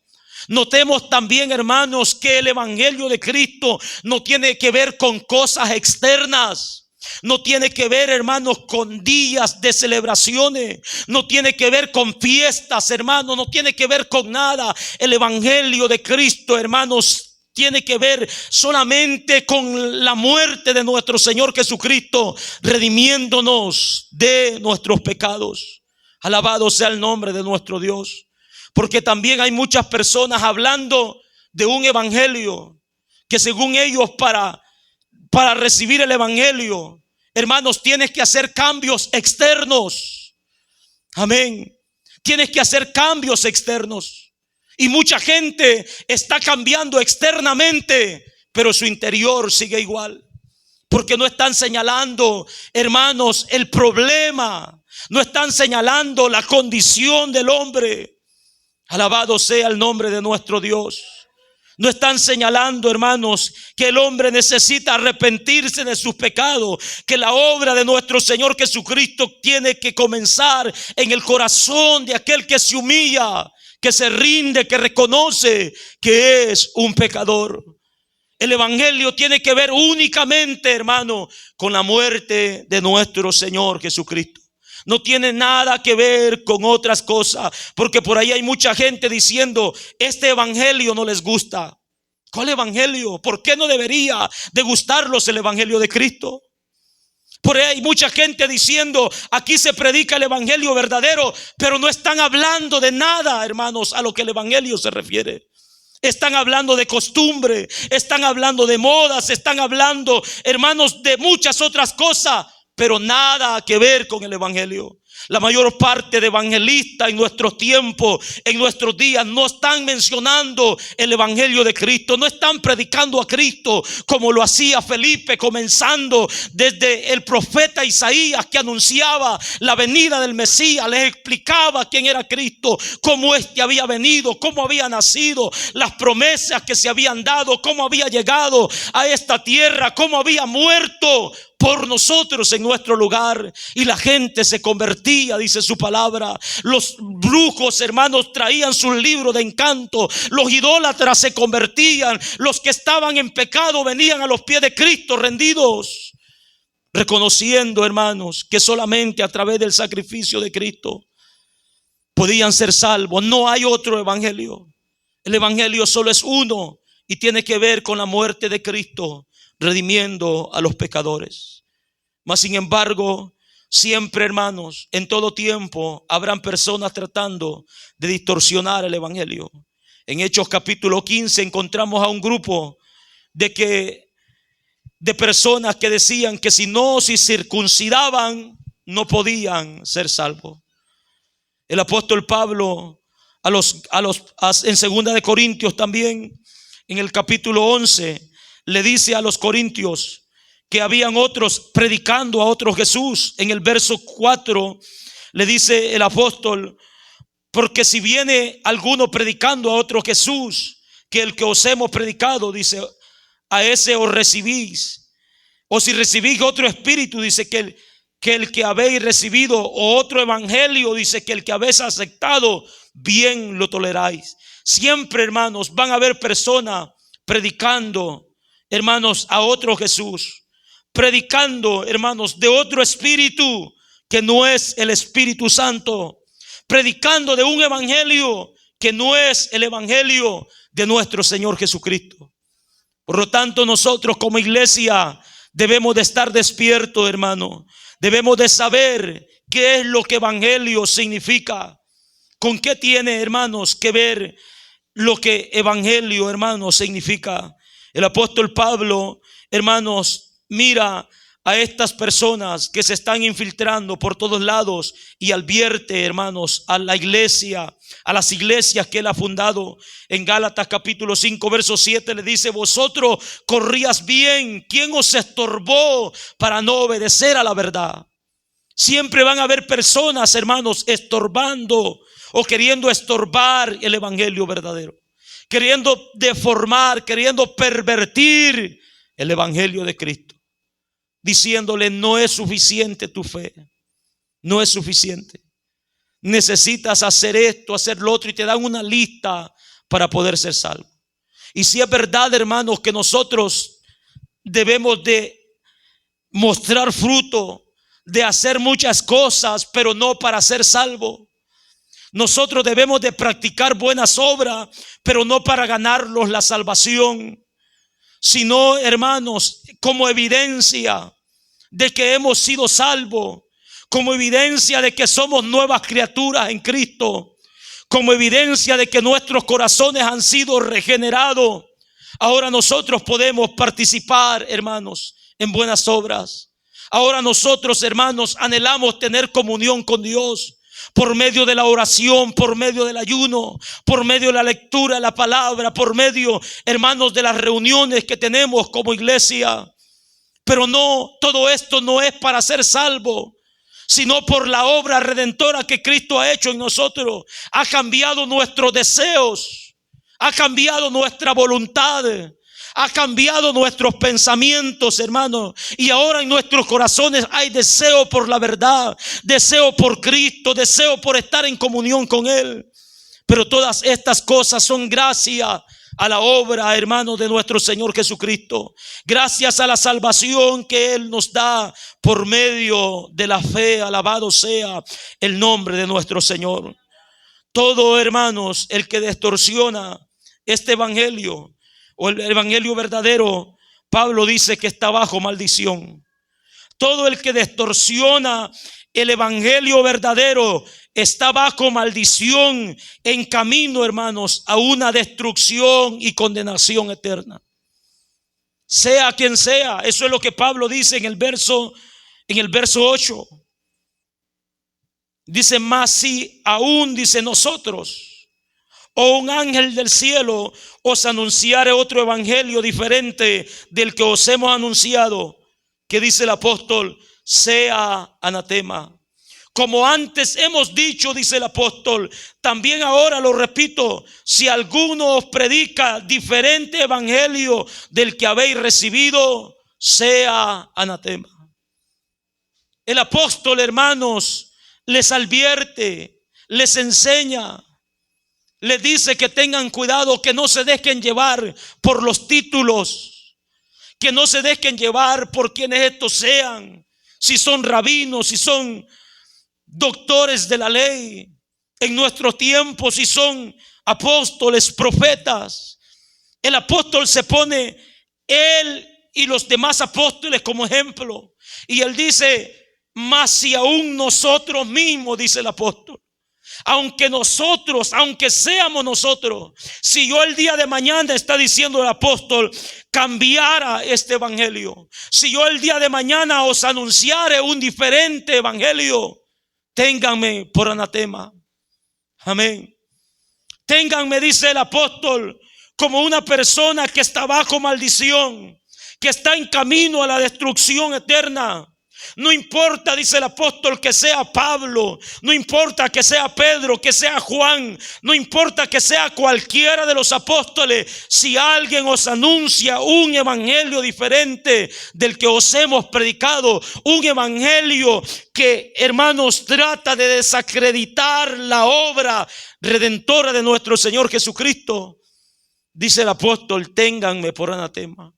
Notemos también, hermanos, que el evangelio de Cristo no tiene que ver con cosas externas. No tiene que ver, hermanos, con días de celebraciones. No tiene que ver con fiestas, hermanos. No tiene que ver con nada. El evangelio de Cristo, hermanos, tiene que ver solamente con la muerte de nuestro Señor Jesucristo, redimiéndonos de nuestros pecados. Alabado sea el nombre de nuestro Dios. Porque también hay muchas personas hablando de un evangelio que, según ellos, para recibir el evangelio, hermanos, tienes que hacer cambios externos. Amén. Tienes que hacer cambios externos. Y mucha gente está cambiando externamente, pero su interior sigue igual. Porque no están señalando, hermanos, el problema. No están señalando la condición del hombre. Alabado sea el nombre de nuestro Dios. No están señalando, hermanos, que el hombre necesita arrepentirse de sus pecados, que la obra de nuestro Señor Jesucristo tiene que comenzar en el corazón de aquel que se humilla, que se rinde, que reconoce que es un pecador. El evangelio tiene que ver únicamente, hermano, con la muerte de nuestro Señor Jesucristo. No tiene nada que ver con otras cosas, porque por ahí hay mucha gente diciendo, este evangelio no les gusta. ¿Cuál evangelio? ¿Por qué no debería de gustarlos el evangelio de Cristo? Por ahí hay mucha gente diciendo, aquí se predica el evangelio verdadero, pero no están hablando de nada, hermanos, a lo que el evangelio se refiere. Están hablando de costumbre, están hablando de modas, están hablando, hermanos, de muchas otras cosas, pero nada que ver con el evangelio. La mayor parte de evangelistas en nuestros tiempos, en nuestros días, no están mencionando el evangelio de Cristo. No están predicando a Cristo como lo hacía Felipe, comenzando desde el profeta Isaías, que anunciaba la venida del Mesías. Les explicaba quién era Cristo, cómo éste había venido, cómo había nacido, las promesas que se habían dado, cómo había llegado a esta tierra, cómo había muerto por nosotros en nuestro lugar. Y la gente se convertía, dice su palabra. Los brujos, hermanos, traían sus libros de encanto. Los idólatras se convertían. Los que estaban en pecado venían a los pies de Cristo rendidos, reconociendo, hermanos, que solamente a través del sacrificio de Cristo podían ser salvos. No hay otro evangelio. El evangelio solo es uno y tiene que ver con la muerte de Cristo, redimiendo a los pecadores. Mas sin embargo, siempre, hermanos, en todo tiempo habrán personas tratando de distorsionar el evangelio. En Hechos capítulo 15 encontramos a un grupo de personas que decían que si no se circuncidaban no podían ser salvos. El apóstol Pablo en 2 de Corintios también, en el capítulo 11, le dice a los corintios que habían otros predicando a otro Jesús. En el verso 4 le dice el apóstol, porque si viene alguno predicando a otro Jesús que el que os hemos predicado, dice, a ese os recibís. O si recibís otro espíritu, dice que el que habéis recibido, o otro evangelio, dice que el que habéis aceptado, bien lo toleráis. Siempre, hermanos, van a haber personas predicando, hermanos, a otro Jesús, predicando, hermanos, de otro espíritu que no es el Espíritu Santo, predicando de un evangelio que no es el evangelio de nuestro Señor Jesucristo. Por lo tanto, nosotros como iglesia debemos de estar despiertos, hermano. Debemos de saber qué es lo que evangelio significa. ¿Con qué tiene, hermanos, que ver lo que evangelio, hermanos, significa? El apóstol Pablo, hermanos, mira a estas personas que se están infiltrando por todos lados y advierte, hermanos, a la iglesia, a las iglesias que él ha fundado. En Gálatas capítulo 5 verso 7 le dice, vosotros corrías bien, ¿quién os estorbó para no obedecer a la verdad? Siempre van a haber personas, hermanos, estorbando o queriendo estorbar el evangelio verdadero, queriendo deformar, queriendo pervertir el evangelio de Cristo, diciéndole, no es suficiente tu fe, no es suficiente, necesitas hacer esto, hacer lo otro, y te dan una lista para poder ser salvo. Y si es verdad, hermanos, que nosotros debemos de mostrar fruto, de hacer muchas cosas, pero no para ser salvo. Nosotros debemos de practicar buenas obras, pero no para ganarnos la salvación, sino, hermanos, como evidencia de que hemos sido salvos, como evidencia de que somos nuevas criaturas en Cristo, como evidencia de que nuestros corazones han sido regenerados. Ahora nosotros podemos participar, hermanos, en buenas obras. Ahora nosotros, hermanos, anhelamos tener comunión con Dios por medio de la oración, por medio del ayuno, por medio de la lectura de la palabra, por medio, hermanos, de las reuniones que tenemos como iglesia. Pero no, todo esto no es para ser salvo, sino por la obra redentora que Cristo ha hecho en nosotros. Ha cambiado nuestros deseos, ha cambiado nuestra voluntad, ha cambiado nuestros pensamientos, hermanos. Y ahora en nuestros corazones hay deseo por la verdad, deseo por Cristo, deseo por estar en comunión con Él. Pero todas estas cosas son gracias a la obra, hermanos, de nuestro Señor Jesucristo. Gracias a la salvación que Él nos da por medio de la fe. Alabado sea el nombre de nuestro Señor. Todo, hermanos, el que distorsiona este evangelio o el evangelio verdadero, Pablo dice que está bajo maldición. Todo el que distorsiona el evangelio verdadero está bajo maldición, en camino, hermanos, a una destrucción y condenación eterna. Sea quien sea. Eso es lo que Pablo dice en el verso 8. Dice: más si aún, dice, nosotros o un ángel del cielo os anunciare otro evangelio diferente del que os hemos anunciado, que dice el apóstol, sea anatema. Como antes hemos dicho, dice el apóstol, también ahora lo repito: si alguno os predica diferente evangelio del que habéis recibido, sea anatema. El apóstol, hermanos, les advierte, les enseña, les dice que tengan cuidado, que no se dejen llevar por los títulos, que no se dejen llevar por quienes estos sean, si son rabinos, si son doctores de la ley en nuestro tiempo, si son apóstoles, profetas. El apóstol se pone él y los demás apóstoles como ejemplo, y él dice: mas si aún nosotros mismos, dice el apóstol, aunque seamos nosotros, si yo el día de mañana, está diciendo el apóstol, cambiara este evangelio, si yo el día de mañana os anunciare un diferente evangelio, ténganme por anatema. Amén. Ténganme, dice el apóstol, como una persona que está bajo maldición, que está en camino a la destrucción eterna. No importa, dice el apóstol, que sea Pablo, no importa que sea Pedro, que sea Juan, no importa que sea cualquiera de los apóstoles. Si alguien os anuncia un evangelio diferente del que os hemos predicado, un evangelio que, hermanos, trata de desacreditar la obra redentora de nuestro Señor Jesucristo, dice el apóstol, ténganme por anatema.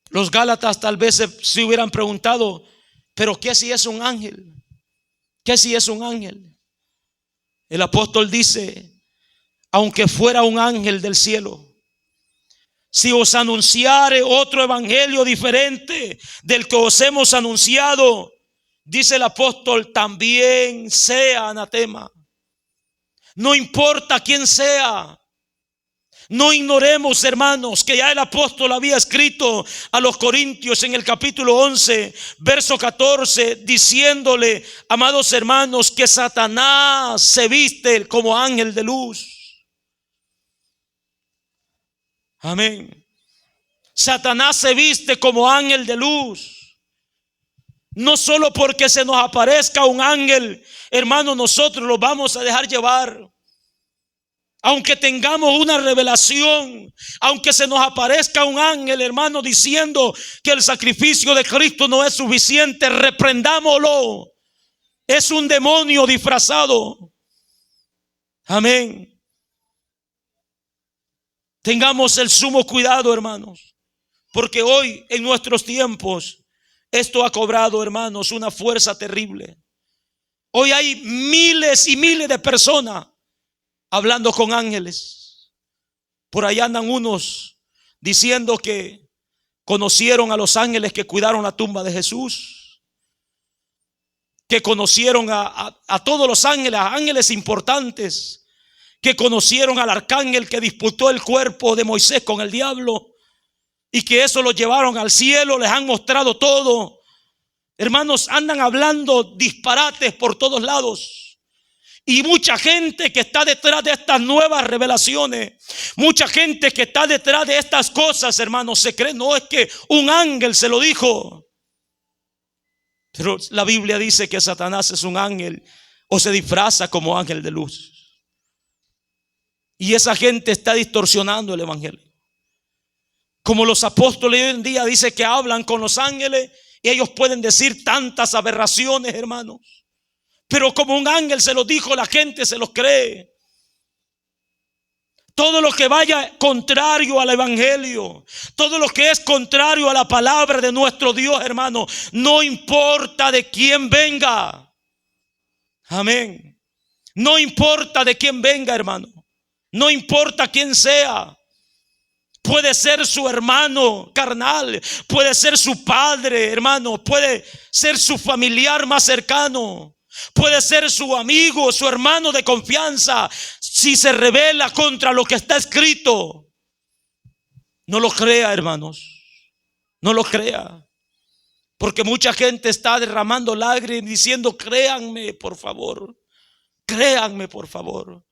Los gálatas tal vez se hubieran preguntado: ¿pero qué si es un ángel? ¿Qué si es un ángel? El apóstol dice: aunque fuera un ángel del cielo, si os anunciare otro evangelio diferente del que os hemos anunciado, dice el apóstol, también sea anatema. No importa quién sea. No ignoremos, hermanos, que ya el apóstol había escrito a los Corintios en el capítulo 11, verso 14, diciéndole: amados hermanos, que Satanás se viste como ángel de luz. Amén. Satanás se viste como ángel de luz. No solo porque se nos aparezca un ángel, hermanos, nosotros lo vamos a dejar llevar. Aunque tengamos una revelación, aunque se nos aparezca un ángel, hermano, diciendo que el sacrificio de Cristo no es suficiente, reprendámoslo. Es un demonio disfrazado. Amén. Tengamos el sumo cuidado, hermanos, porque hoy en nuestros tiempos esto ha cobrado, hermanos, una fuerza terrible. Hoy hay miles y miles de personas hablando con ángeles. Por ahí andan unos diciendo que conocieron a los ángeles que cuidaron la tumba de Jesús, que conocieron a todos los ángeles, a ángeles importantes, que conocieron al arcángel que disputó el cuerpo de Moisés con el diablo, y que eso lo llevaron al cielo, les han mostrado todo. Hermanos, andan hablando disparates por todos lados. Y mucha gente que está detrás de estas nuevas revelaciones, mucha gente que está detrás de estas cosas, hermanos, se cree, no, es que un ángel se lo dijo. Pero la Biblia dice que Satanás es un ángel o se disfraza como ángel de luz. Y esa gente está distorsionando el evangelio. Como los apóstoles hoy en día dice que hablan con los ángeles y ellos pueden decir tantas aberraciones, hermanos. Pero como un ángel se los dijo, la gente se los cree. Todo lo que vaya contrario al evangelio, todo lo que es contrario a la palabra de nuestro Dios, hermano, no importa de quién venga. Amén. No importa de quién venga, hermano. No importa quién sea. Puede ser su hermano carnal, puede ser su padre, hermano, puede ser su familiar más cercano, puede ser su amigo, su hermano de confianza. Si se rebela contra lo que está escrito, no lo crea, hermanos. No lo crea. Porque mucha gente está derramando lágrimas diciendo: créanme, por favor. Créanme, por favor.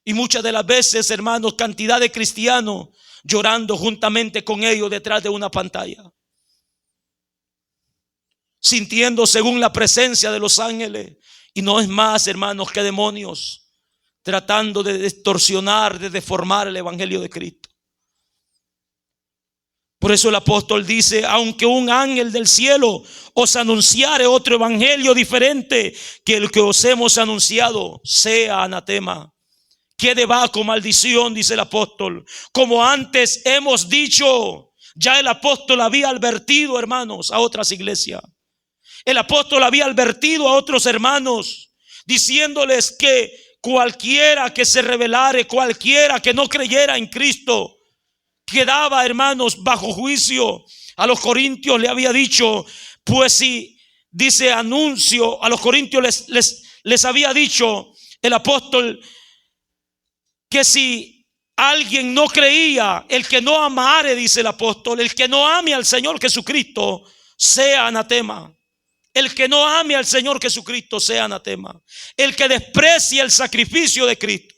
Y muchas de las veces, hermanos, cantidad de cristianos llorando juntamente con ellos detrás de una pantalla, sintiendo según la presencia de los ángeles. Y no es más, hermanos, que demonios tratando de distorsionar, de deformar el evangelio de Cristo. Por eso el apóstol dice: aunque un ángel del cielo os anunciare otro evangelio diferente que el que os hemos anunciado, sea anatema, quede bajo maldición, dice el apóstol. Como antes hemos dicho, ya el apóstol había advertido, hermanos, a otras iglesias. El apóstol había advertido a otros hermanos, diciéndoles que cualquiera que se rebelare, cualquiera que no creyera en Cristo, quedaba, hermanos, bajo juicio. A los corintios le había dicho, pues si, dice, anuncio, a los corintios les había dicho el apóstol que si alguien no creía, el que no amare, dice el apóstol, el que no ame al Señor Jesucristo, sea anatema. El que no ame al Señor Jesucristo sea anatema. El que desprecie el sacrificio de Cristo.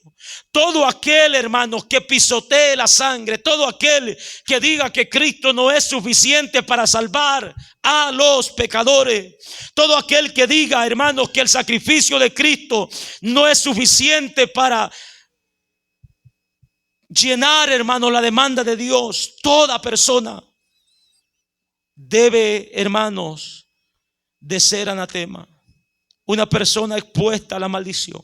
Todo aquel, hermano, que pisotee la sangre, todo aquel que diga que Cristo no es suficiente para salvar a los pecadores, todo aquel que diga, hermanos, que el sacrificio de Cristo no es suficiente para llenar, hermano, la demanda de Dios, toda persona debe, hermanos, de ser anatema. Una persona expuesta a la maldición,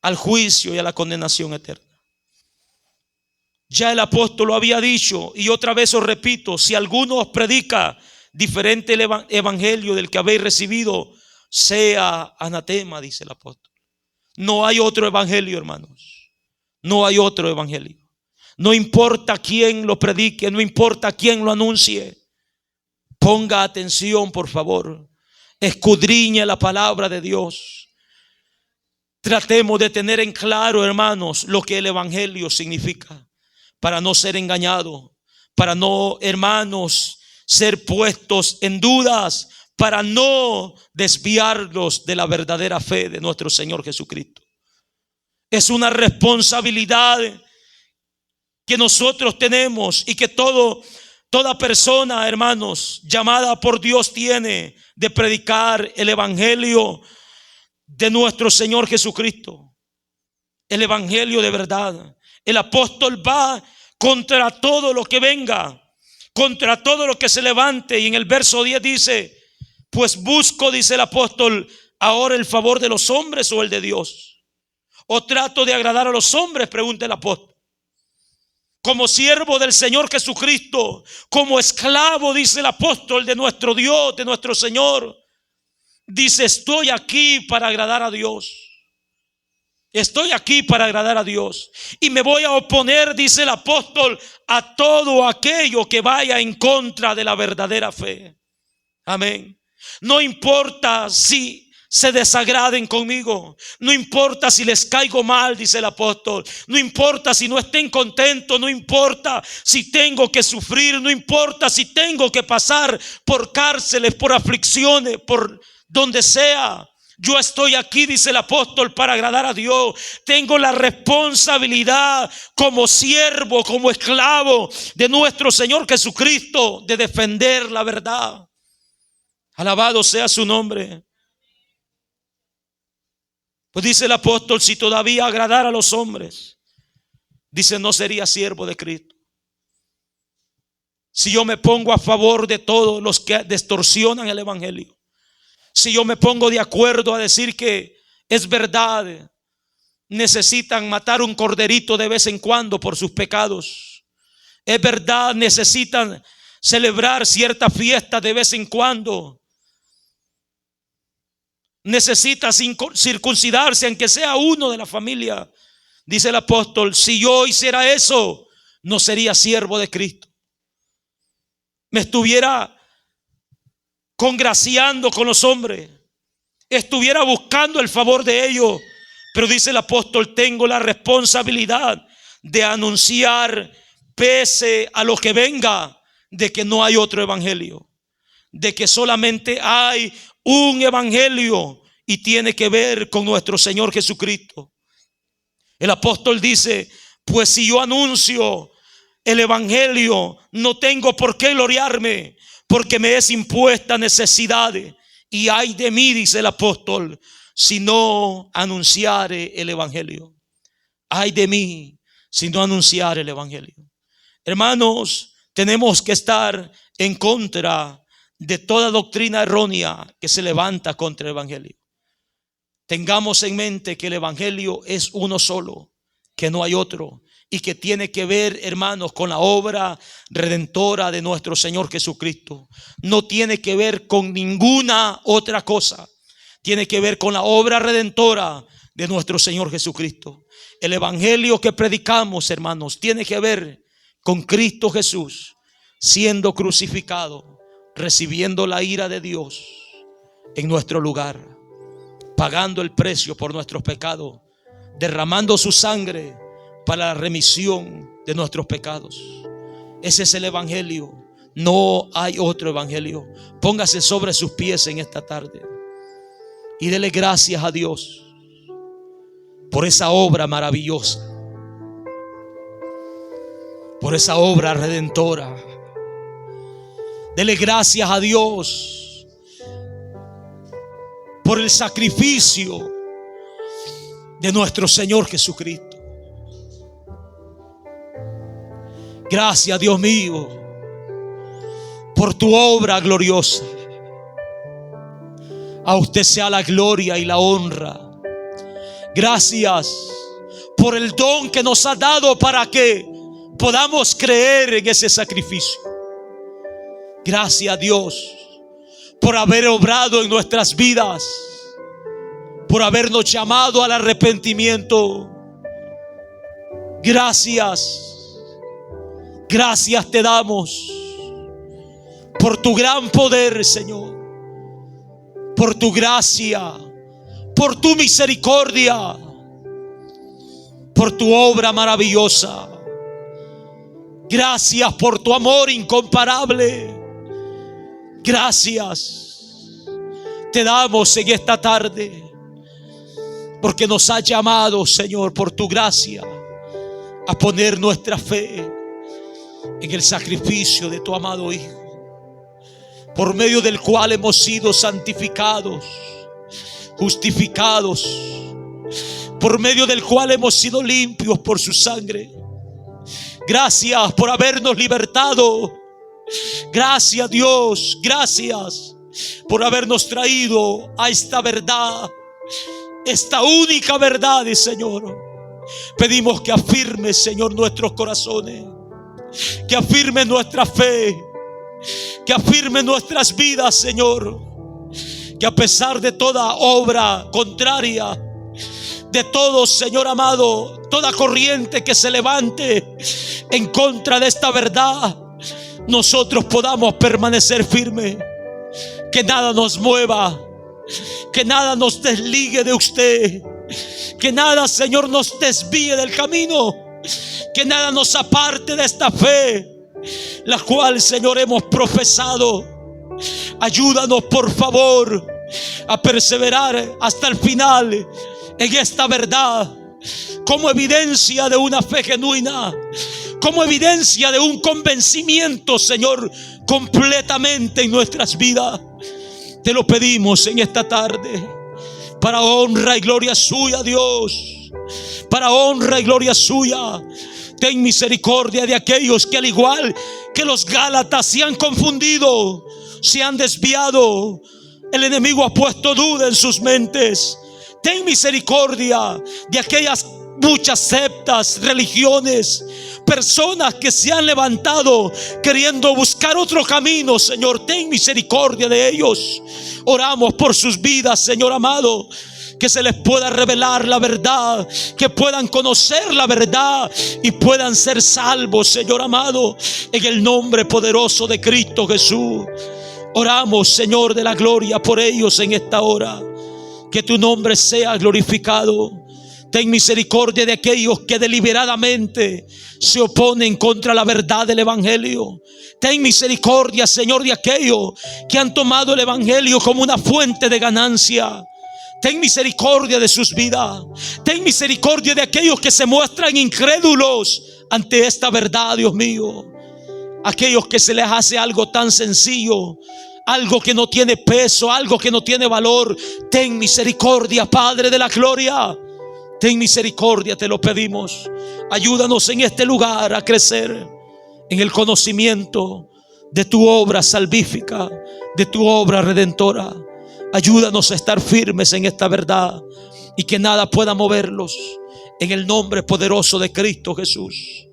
al juicio y a la condenación eterna. Ya el apóstol lo había dicho, y otra vez os repito: si alguno os predica diferente el evangelio del que habéis recibido, sea anatema, dice el apóstol. No hay otro evangelio, hermanos. No hay otro evangelio. No importa quién lo predique, no importa quién lo anuncie. Ponga atención, por favor. Escudriñe la palabra de Dios. Tratemos de tener en claro, hermanos, lo que el evangelio significa, para no ser engañados, para no, hermanos, ser puestos en dudas, para no desviarlos de la verdadera fe de nuestro Señor Jesucristo. Es una responsabilidad que nosotros tenemos y que toda persona, hermanos, llamada por Dios tiene, de predicar el evangelio de nuestro Señor Jesucristo, el evangelio de verdad. El apóstol va contra todo lo que venga, contra todo lo que se levante, y en el verso 10 dice: pues busco, dice el apóstol, ahora el favor de los hombres o el de Dios. ¿O trato de agradar a los hombres?, pregunta el apóstol. Como siervo del Señor Jesucristo, como esclavo, dice el apóstol, de nuestro Dios, de nuestro Señor, dice: estoy aquí para agradar a Dios. Estoy aquí para agradar a Dios. Y me voy a oponer, dice el apóstol, a todo aquello que vaya en contra de la verdadera fe. Amén. No importa si se desagraden conmigo, no importa si les caigo mal, dice el apóstol, no importa si no estén contentos, no importa si tengo que sufrir, no importa si tengo que pasar por cárceles, por aflicciones, por donde sea. Yo estoy aquí, dice el apóstol, para agradar a Dios. Tengo la responsabilidad como siervo, como esclavo de nuestro Señor Jesucristo, de defender la verdad. Alabado sea su nombre. Pues dice el apóstol, si todavía agradara a los hombres, dice, no sería siervo de Cristo. Si yo me pongo a favor de todos los que distorsionan el evangelio, si yo me pongo de acuerdo a decir que es verdad, necesitan matar un corderito de vez en cuando por sus pecados, es verdad, necesitan celebrar cierta fiesta de vez en cuando, necesita circuncidarse aunque sea uno de la familia, dice el apóstol, si yo hiciera eso, no sería siervo de Cristo. Me estuviera congraciando con los hombres, estuviera buscando el favor de ellos. Pero dice el apóstol, tengo la responsabilidad de anunciar, pese a lo que venga, de que no hay otro evangelio, de que solamente hay un evangelio y tiene que ver con nuestro Señor Jesucristo. El apóstol dice, pues si yo anuncio el evangelio, no tengo por qué gloriarme, porque me es impuesta necesidad. Y ay de mí, dice el apóstol, si no anunciare el evangelio. Ay de mí si no anunciare el evangelio. Hermanos, tenemos que estar en contra de toda doctrina errónea que se levanta contra el evangelio. Tengamos en mente que el evangelio es uno solo, que no hay otro, y que tiene que ver, hermanos, con la obra redentora de nuestro Señor Jesucristo. No tiene que ver con ninguna otra cosa. Tiene que ver con la obra redentora de nuestro Señor Jesucristo. El evangelio que predicamos, hermanos, tiene que ver con Cristo Jesús siendo crucificado, recibiendo la ira de Dios en nuestro lugar, pagando el precio por nuestros pecados, derramando su sangre para la remisión de nuestros pecados. Ese es el evangelio. No hay otro evangelio. Póngase sobre sus pies en esta tarde y dele gracias a Dios por esa obra maravillosa, por esa obra redentora. Dele gracias a Dios por el sacrificio de nuestro Señor Jesucristo. Gracias, Dios mío, por tu obra gloriosa. A usted sea la gloria y la honra. Gracias por el don que nos ha dado para que podamos creer en ese sacrificio. Gracias, Dios, por haber obrado en nuestras vidas, por habernos llamado al arrepentimiento. Gracias. Gracias te damos por tu gran poder, Señor, por tu gracia, por tu misericordia, por tu obra maravillosa. Gracias por tu amor incomparable. Gracias te damos en esta tarde, porque nos has llamado, Señor, por tu gracia, a poner nuestra fe en el sacrificio de tu amado Hijo, por medio del cual hemos sido santificados, justificados, por medio del cual hemos sido limpios por su sangre. Gracias por habernos libertado. Gracias, Dios, gracias por habernos traído a esta verdad, esta única verdad, Señor. Pedimos que afirme, Señor, nuestros corazones, que afirme nuestra fe, que afirme nuestras vidas, Señor. Que a pesar de toda obra contraria, de todo, Señor amado, toda corriente que se levante en contra de esta verdad, nosotros podamos permanecer firmes. Que nada nos mueva, que nada nos desligue de usted, que nada, Señor, nos desvíe del camino, que nada nos aparte de esta fe, la cual, Señor, hemos profesado. Ayúdanos, por favor, a perseverar hasta el final en esta verdad, como evidencia de una fe genuina, como evidencia de un convencimiento, Señor, completamente en nuestras vidas. Te lo pedimos en esta tarde, para honra y gloria suya, Dios. Para honra y gloria suya. Ten misericordia de aquellos que, al igual que los Gálatas, se han confundido, se han desviado. El enemigo ha puesto duda en sus mentes. Ten misericordia de aquellas muchas sectas, religiones, personas que se han levantado queriendo buscar otro camino. Señor, ten misericordia de ellos. Oramos por sus vidas, Señor amado, que se les pueda revelar la verdad, que puedan conocer la verdad y puedan ser salvos, Señor amado, en el nombre poderoso de Cristo Jesús. Oramos, Señor de la gloria, por ellos en esta hora. Que tu nombre sea glorificado. Ten misericordia de aquellos que deliberadamente se oponen contra la verdad del evangelio. Ten misericordia, Señor, de aquellos que han tomado el evangelio como una fuente de ganancia. Ten misericordia de sus vidas. Ten misericordia de aquellos que se muestran incrédulos ante esta verdad, Dios mío. Aquellos que se les hace algo tan sencillo, algo que no tiene peso, algo que no tiene valor. Ten misericordia, Padre de la gloria. Ten misericordia, te lo pedimos. Ayúdanos en este lugar a crecer en el conocimiento de tu obra salvífica, de tu obra redentora. Ayúdanos a estar firmes en esta verdad y que nada pueda moverlos, en el nombre poderoso de Cristo Jesús.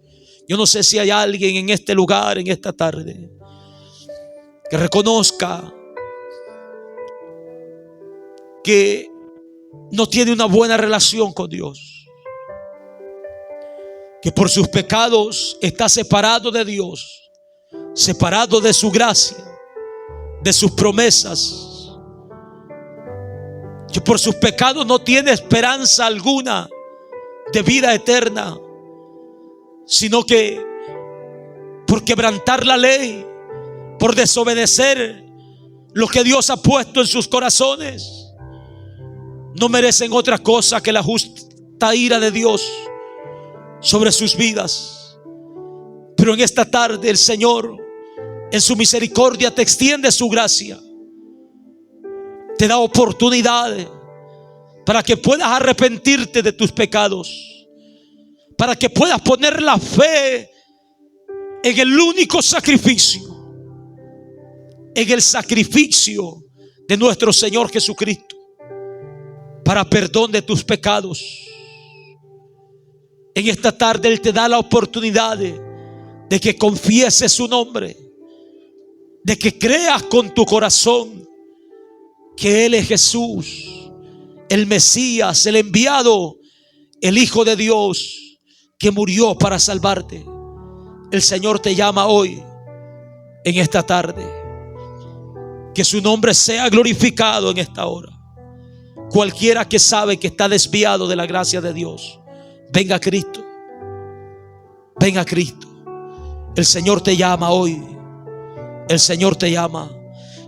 Yo no sé si hay alguien en este lugar, en esta tarde, que reconozca que no tiene una buena relación con Dios, que por sus pecados está separado de Dios, separado de su gracia, de sus promesas, que por sus pecados no tiene esperanza alguna de vida eterna, sino que por quebrantar la ley, por desobedecer lo que Dios ha puesto en sus corazones, no merecen otra cosa que la justa ira de Dios sobre sus vidas. Pero en esta tarde el Señor, en su misericordia, te extiende su gracia, te da oportunidades para que puedas arrepentirte de tus pecados, para que puedas poner la fe en el único sacrificio, en el sacrificio de nuestro Señor Jesucristo, para perdón de tus pecados. En esta tarde Él te da la oportunidad de que confieses su nombre, de que creas con tu corazón que Él es Jesús, el Mesías, el enviado, el Hijo de Dios, que murió para salvarte. El Señor te llama hoy, en esta tarde. Que su nombre sea glorificado en esta hora. Cualquiera que sabe que está desviado de la gracia de Dios, venga a Cristo. Venga a Cristo. El Señor te llama hoy. El Señor te llama.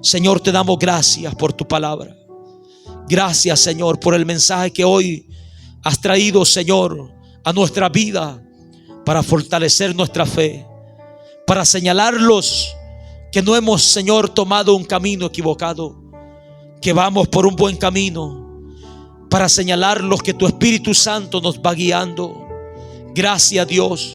Señor, te damos gracias por tu palabra. Gracias, Señor, por el mensaje que hoy has traído, Señor, a nuestra vida, para fortalecer nuestra fe, para señalarlos que no hemos, Señor, tomado un camino equivocado, que vamos por un buen camino, para señalarlos que tu Espíritu Santo nos va guiando. Gracias, Dios.